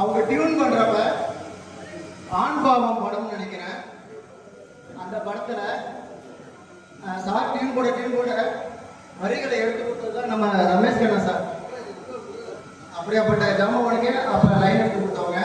அவங்க டியூன் பண்றப்ப ஆண் பாவம் படம்னு நினைக்கிறேன். அந்த படத்துல சார் டியூன் கூட வரிகளை எடுத்து கொடுத்தது நம்ம ரமேஷ் கண்ணா சார். அப்படியாப்பட்ட ஜாமவனுக்கு அப்ப லைன் எடுத்து கொடுத்தவங்க.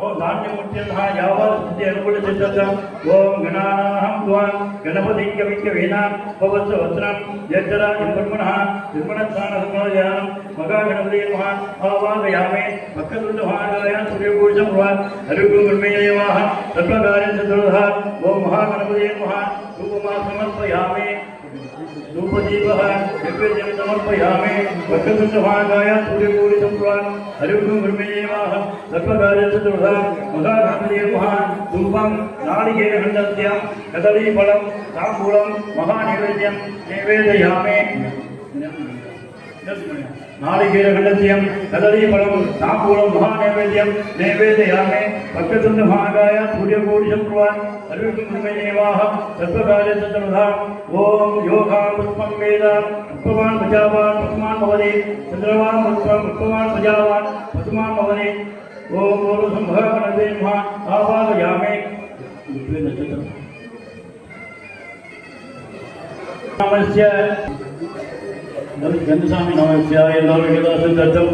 ओम धान्यमूर्त्यः यावत् अनुकूलचित्तम् ओम गणानाहं त्वां गणपतिं कविकवीनां भवत्सवस्त्रं यज्जरा ब्रह्मणः ब्रह्मणस्नानसमयानं मगा गणपति नमः आवाहयामि भक्तवृन्दमहाराय सूर्यपूजं भवान् हरिगुं ब्रह्मेयवाह सर्वकार्यं चतुर्धा ओम महागणपति नमः धूपमा समर्पयामि धूपदीपः नैवेद्यं समर्पयामि भक्तवृन्दमहाराय सूर्यपूजं भवान् हरिगुं ब्रह्मेयवाह सर्वकार्यं चतुर्धा महागणपति नमः धूपं नारिकेलखण्डस्य कदलीफलं ताम्बूलं महानैवेद्यं नैवेदयामि नारिकेलखण्डस्य कदलीफलं ताम्बूलं महानैवेद्यं नैवेदयामि भक्तवृन्दमहाराय सूर्यपूजं भवान् हरिगुं ब्रह्मेयवाह सर्वकार्यं चतुर्धा ओम योगा पुष्पं वेद पुष्पवान् प्रजावान् पशुमान् भवति चन्द्रवान् पुष्पं पुष्पवान् प्रजावान् पशुमान् भवति ओम गौरवसंभवगणपते नमः आवाहयामि नमस्य गंधस्वामी नमस्य यल्लाविगदासुद्धं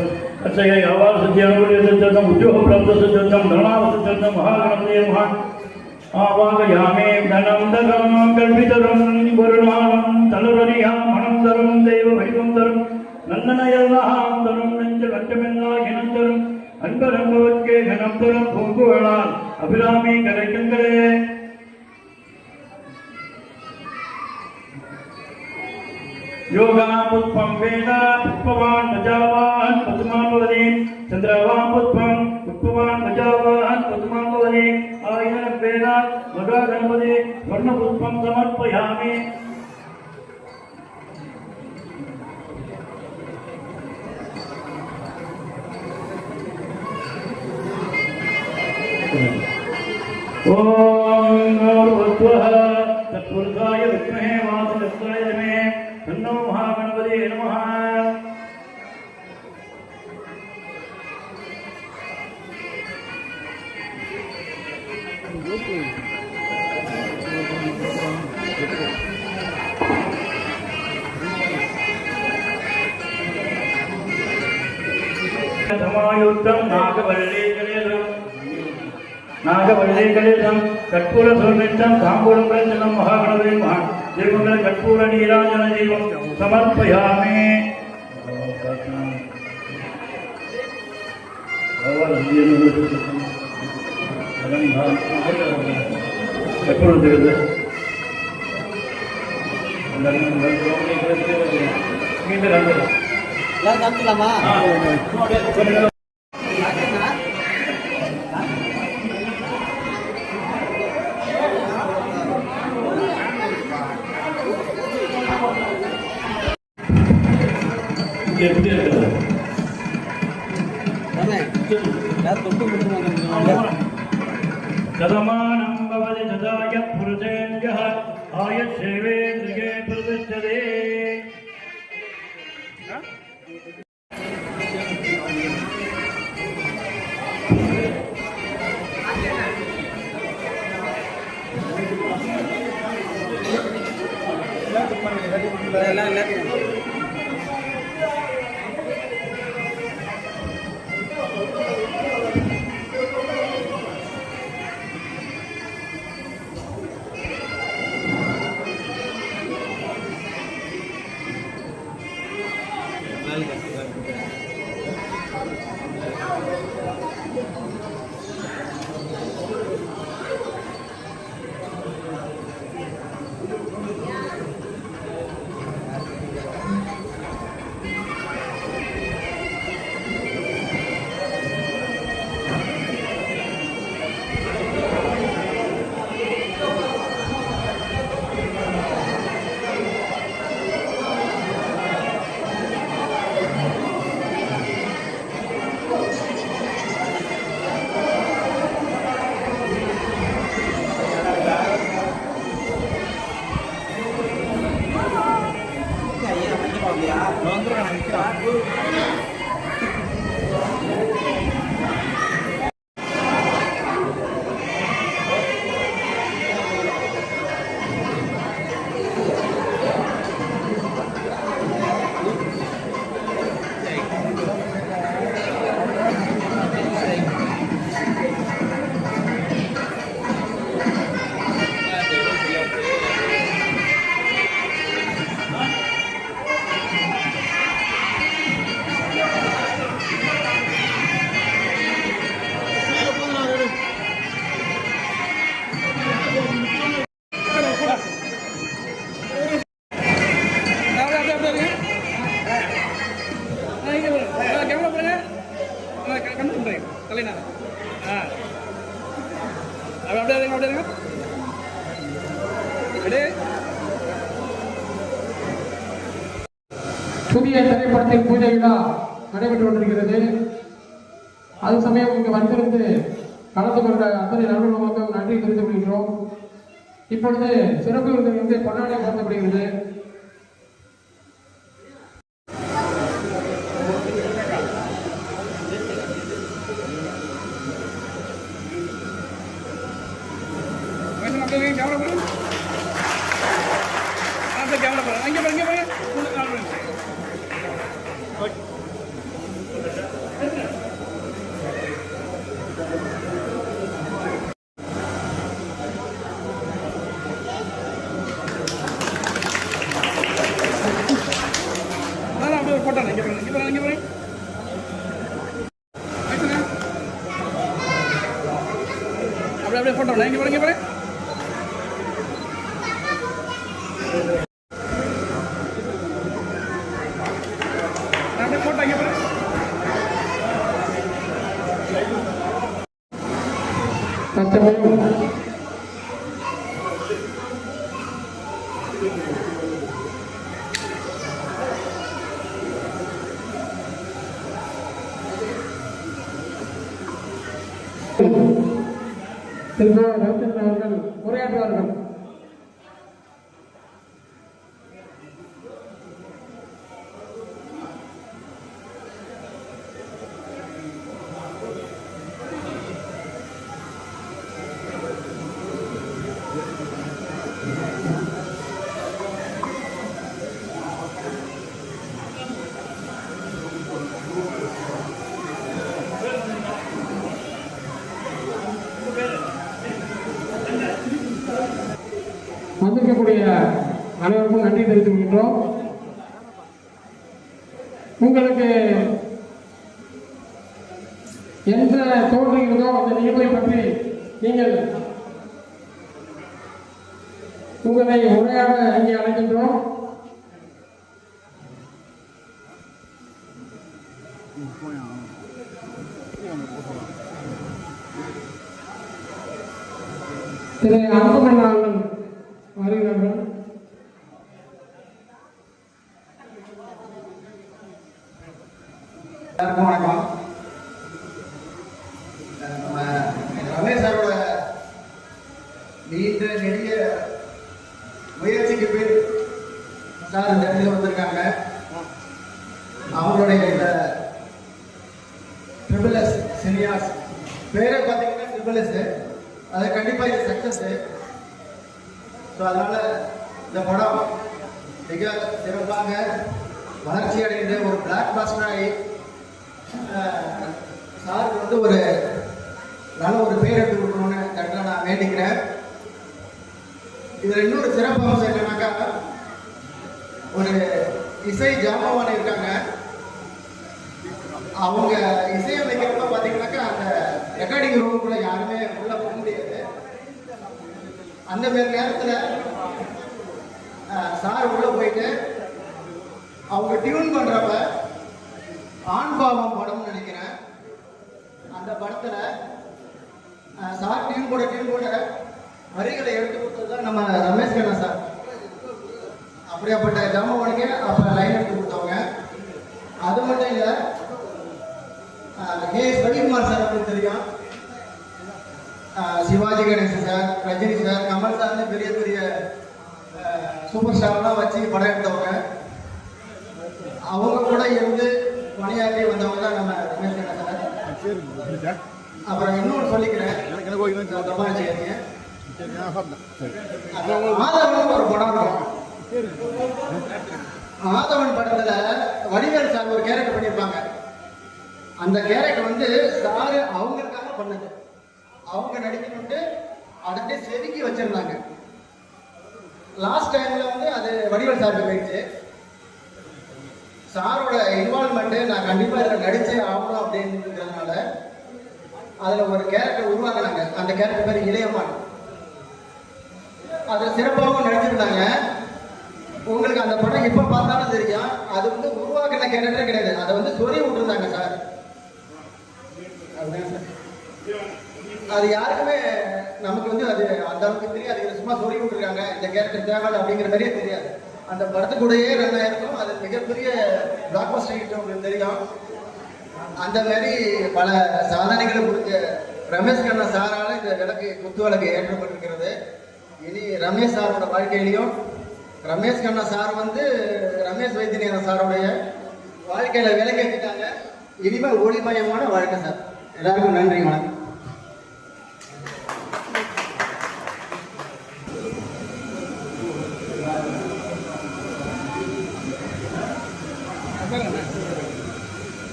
अक्षय यावासुद्ध्यानुकूल्यसिद्धं उद्योगप्राप्तसिद्धं धर्मावसिद्धं महागणपते नमः आवाहयामि धनं दगं कल्पितरं वरुणानं तलवरियामणं देववैकुण्ठं नन्दनयल्लाहां तरुं नञ्जलट्टमेल्लागिनन्तरं அன்பரம்பவர்க்கே கணம்பரம் பூங்குழலால் அபிராமி கரைக்கங்களே யோகா புஷ்பம் வேத புஷ்பவான் பிரஜாவான் பசுமான் பவதி சந்திரவான் புஷ்பம் புஷ்பவான் பிரஜாவான் பசுமான் பவதி ஆயிரம் வேத மகா கணபதி வர்ண புஷ்பம் சமர்ப்பயாமி ओम गौरवत्वः तत्पुरुषाय विद्महे वासुदेवाय धीमहि तन्नो महागणपते नमः धमायुक्तं नागवल्लीकलेशं कर्पूरसौमित्रं ताम्बूलं प्रचलं महागणपते नमः देवमंगल कर्पूर नीराजन जीवं समर्पयामि कर्पूर सदमानं भवति सदाय पुरुषेभ्यः आयुष्येवेन्द्रिये प्रतिष्ठते புதிய திரைப்படத்தின் பூஜை விழா நடைபெற்று கொண்டிருக்கிறது. அது சமயம் இங்கு வந்திருந்து கலந்து கொண்ட அத்தனை நண்பர்களுக்கும் நன்றி தெரிவித்துக் கொள்கிறோம். இப்பொழுது சிறப்பு விருந்திலிருந்து பொன்னாடை வழங்கப்படுகிறது. அப்படியே போட்டோ இங்க பாருங்க அப்படியே போட்டோ இங்க பாருங்க. திரு ரவிச்சந்திரன் அவர்கள் உரையாற்றுவார்கள். வந்திருக்கக்கூடிய அனைவருக்கும் நன்றி தெரிவித்துக் கொள்கின்றோம். உங்களுக்கு எந்த தோன்றுகிறதோ அந்த நிகழ்வை பற்றி நீங்கள் உங்களை உரையாட இங்கே அழைக்கின்றோம். திரு அன்புமணி அவர்கள் வருகிறார்கள். எல்லாருக்கும் வணக்கம். நம்ம ரமேஷ் சாரோட நீண்ட நெடிய முயற்சிக்கு பேர் சார் இந்த இடத்துல வந்திருக்காங்க. அவங்களுடைய இந்த ட்ரிபிள் எஸ் சினியாஸ் பேரை பார்த்தீங்கன்னா ட்ரிபிள் எஸ், அது கண்டிப்பாக இது சக்சஸ். ஸோ அதனால இந்த படம் மிக சிறப்பாக வளர்ச்சி அடைந்த ஒரு பிளாக் பாஸ்டராகி சாருக்கு வந்து ஒரு நல்ல ஒரு பேர் எடுத்து கொடுக்கணும்னு கரெக்டாக நான் வேண்டிக்கிறேன். இதில் இன்னொரு சிறப்பு அம்சம் என்னன்னாக்கா, ஒரு இசை ஜாமவான் இருக்காங்க. அவங்க இசையமைக்கிறப்ப பார்த்தீங்கன்னாக்கா அந்த ரெக்கார்டிங் ரூமுக்குள்ள யாருமே உள்ள போக முடியாது. அந்த மாதிரி நேரத்தில் சார் உள்ள போயிட்டு அவங்க டியூன் பண்றப்ப ஆண் பாவம் படம்னு நினைக்கிறேன். அந்த படத்துல சார் டியூன் கூட வரிகளை எடுத்து கொடுத்தது நம்ம ரமேஷ் கண்ணா சார். அப்படியாப்பட்ட ஜாமவானுக்கு அப்ப லைன் எடுத்து கொடுத்தவங்க. அது மட்டும் இல்லை, கேஎஸ் ரவிக்குமார் சார் அப்படின்னு தெரியும். சிவாஜி கணேசன் சார், ரஜினி சார், கமல் சார்னு பெரிய பெரிய சூப்பர் ஸ்டார்லாம் வச்சு படம் எடுத்தவங்க. அவங்க கூட இருந்து பணியாற்றி வந்தவங்க தான் நம்ம ரமேஷ் கண்ணா சார். அப்புறம் இன்னொன்று சொல்லிக்கிறேன், ஆதவன் ஒரு படம் இருக்கும். ஆதவன் படத்துல வடிவேல் சார் ஒரு கேரக்டர் பண்ணியிருப்பாங்க. அந்த கேரக்டர் வந்து சாரு அவங்களுக்காக பண்ணது. அவங்க நடிக்கணும்ட்டு அடுத்து செதுக்கி வச்சிருந்தாங்க. லாஸ்ட் டைம்ல வந்து அது வடிவேல் சாருக்கு போயிடுச்சு. சாரோட இன்வால்மெண்ட் நான் கண்டிப்பா இதில் நடிச்சே ஆகணும் அப்படின்றதுனால அதுல ஒரு கேரக்டர் உருவாக்குனாங்க. அந்த கேரக்டர் பேர் இளையமான். அதுல சிறப்பாகவும் நடிச்சிருந்தாங்க. உங்களுக்கு அந்த படம் எப்ப பார்த்தாலும் தெரியும், அது வந்து உருவாக்கின கேரக்டர் கிடையாது. அதை வந்து சொல்லி விட்டுருந்தாங்க சார். அது யாருக்குமே நமக்கு வந்து அது அந்த அளவுக்கு தெரியாது. சும்மா சொல்லி கொடுத்துருக்காங்க இந்த கேரக்டர் தேவை அப்படிங்கிற மாதிரியே தெரியாது. அந்த படத்துக்கூடயே ரன் ஆயிருக்கும். அது மிகப்பெரிய பிளாக் பஸ்டர் ஹிட் உங்களுக்கு தெரியும். அந்த மாதிரி பல சாதனைகளை புரிஞ்ச ரமேஷ் கண்ணா சாரால இந்த விளக்கு குத்து விளக்கு ஏற்றப்பட்டிருக்கிறது. இனி ரமேஷ் சாரோட வாழ்க்கையிலையும் ரமேஷ் கண்ணா சார் வந்து ரமேஷ் வைத்தியநாதன் சாரோடைய வாழ்க்கையில விளக்கேற்றிட்டாங்க. இனிமேல் ஒளிமயமான வாழ்க்கை சார். எல்லாருக்கும் நன்றி, வணக்கம்.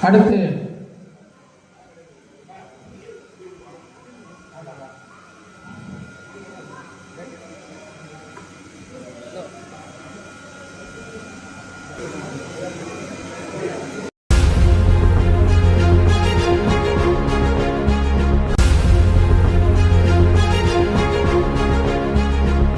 அடுத்து